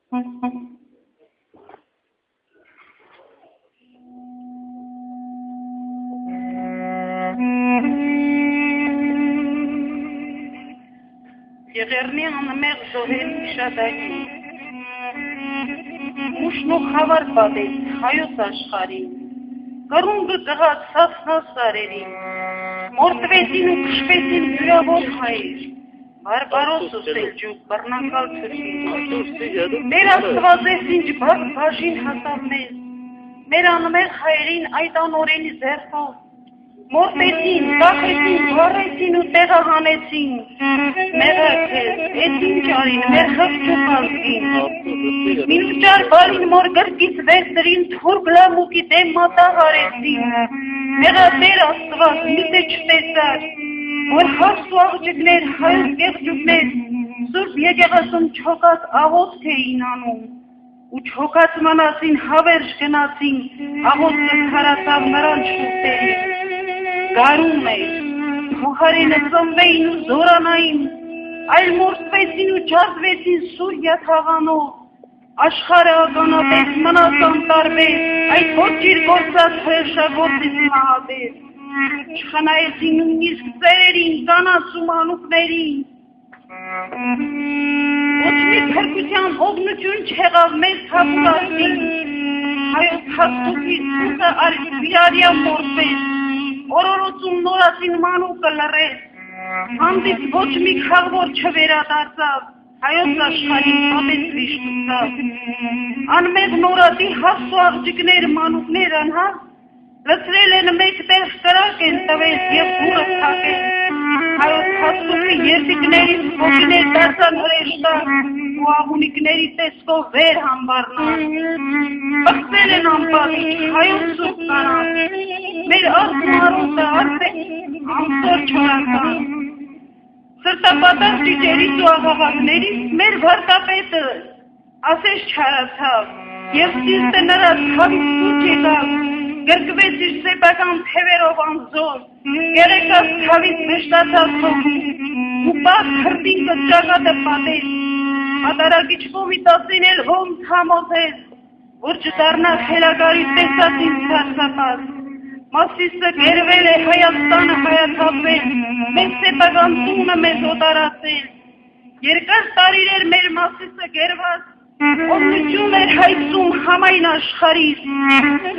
Եղերնի անմեղ զոհերի շադանի, ուշն ու խավար պատեց հայոց աշխարհին, կռունգը կղած սասնասարերին, մորտվեցին ու կշվեցին յուրավոր հայեր, բարբարոս ու սելջուկ բռնակալ թրքին, մեր աստվածես ինչ բաժին հասավ մեզ, մեր անմեղ հայերին այդ անօրենի զերծով, մորտեցին, կախեցին, վառեցին ու տեղահանեցին, մեղակ ես, էս ինչ արին, մեր խղճուկալքին, մինուճար բալին մոր գրկից վերցրին, թուրք լամուկի դեմ մատաղ արեցին, մեղատեր աստված, միտե չտեսար, որ խավս ու աղջիկներ, հայոց գեղջուկներ, սուրբ եկեղեցում չոքած աղոթք էին անում, ու չոքած մանասին հավերժ գնացին, աղոթքը քարացավ նրան շուտերի, գարում էր, փոխարենը ծնվեին ու զորանային, այլ մորտվեցին ու ջազվեցին Սուրիա թաղանով, աշխարհը ականատես մնաց անտարբեր, այդ ոչիր գործած հրշագործից մահաբեր, չխնայեցին նույնիսկ ծերերին, կանանց ու մանուկներին, ոչ մի փրկության օգնություն չեղավ մեզ թափուրացին, հայոց հաստուկի սուտը արվիրարյա մորտվեց, օրորոցում նորացին մանուկը լռեց, հանդից ոչ մի խաղվոր չվերադարձավ, հայոց աշխարհին ապեց վիշտուծավ, անմեղ նորատի հաստ ու աղջիկներ մանուկներ անհաս, լցրել են մեկ տեղ կրակ են տվել և բուրը թակել, հայոց հաստուկի երդիկներից ոգիներ դարձան հրեշտակ ու աղունիկների տեսքով վեր համբարնան, պղծել են անպատիչ հայոց սուրբ կանանց, մեր արդմարոտը արդեն ամսոր չորական, սրտապատար ճիճերից ու աղաղակներից մեր վարտապետը ասես չարացավ և սիրտը նրա ցավից սուր եկավ, գրկվեց իր սեփական թևերով անզոր, գերեկած ցավից վշտացած հոգուց, ու պարզ հրդինքը ճակատը պատեց, հատարակիչ կոմիտասին էլ ոնց համոզեց, որ չդառնա խելագարի տեսածին ցարսապած, Մասիսը գերվել է Հայաստանը հայացապել, մեր սեփական տունը մեզ օտարացել, երկար տարիներ էր մեր Մասիսը գերված, օգնություն էր հայցում համայն աշխարհից,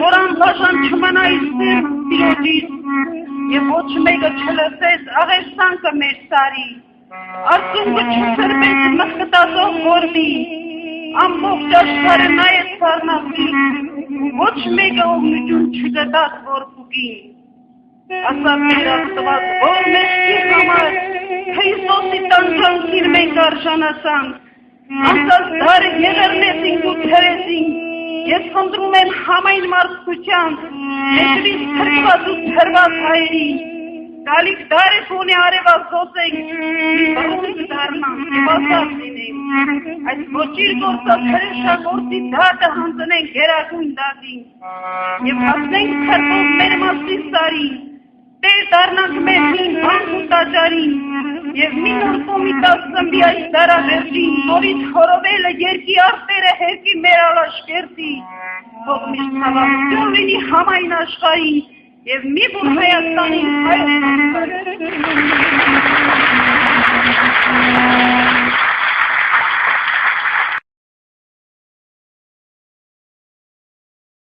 որ անբաժան չմնա իր սիրտից, և ոչ մեկը չլսեց աղերսանքը մեր սարի, արցունքը չսրբեց մխկտածող որմի, ամբողջ աշխարհը նայեց սառնացին, ոչ մեկը օգնություն չգտած որպուկին, ասաց մեր Աստված, որ մեզի համար Քրիստոսի տանջանքին մենք արժանացանք, անցած դարը եղեռնեցինք ու թրեցինք, ես խնդրում եմ համայն մարդկության, մեջրից թրկված ու թրված հայերի, գալիք դարեփոնի արևազոտենք, բռունգ դառնանք և ազատ լինենք, այս ոչիր գործած հրեշագործի դատը հանձնենք գերագույն դատին, և հասնենք քրտով մեր Մասիս սարին, տեր դառնանք մեր հին հանք ու տաճարին, և մի նոր կոմիտաս ծնվի այս դարավերջին, որից խորովելը երկի արտերը հերկի մեր ալաշկերտի, թող միշտ ցավություն լինի համայն աշխարհին, և մի բուր Հայաստանին հայոց աշխարհ։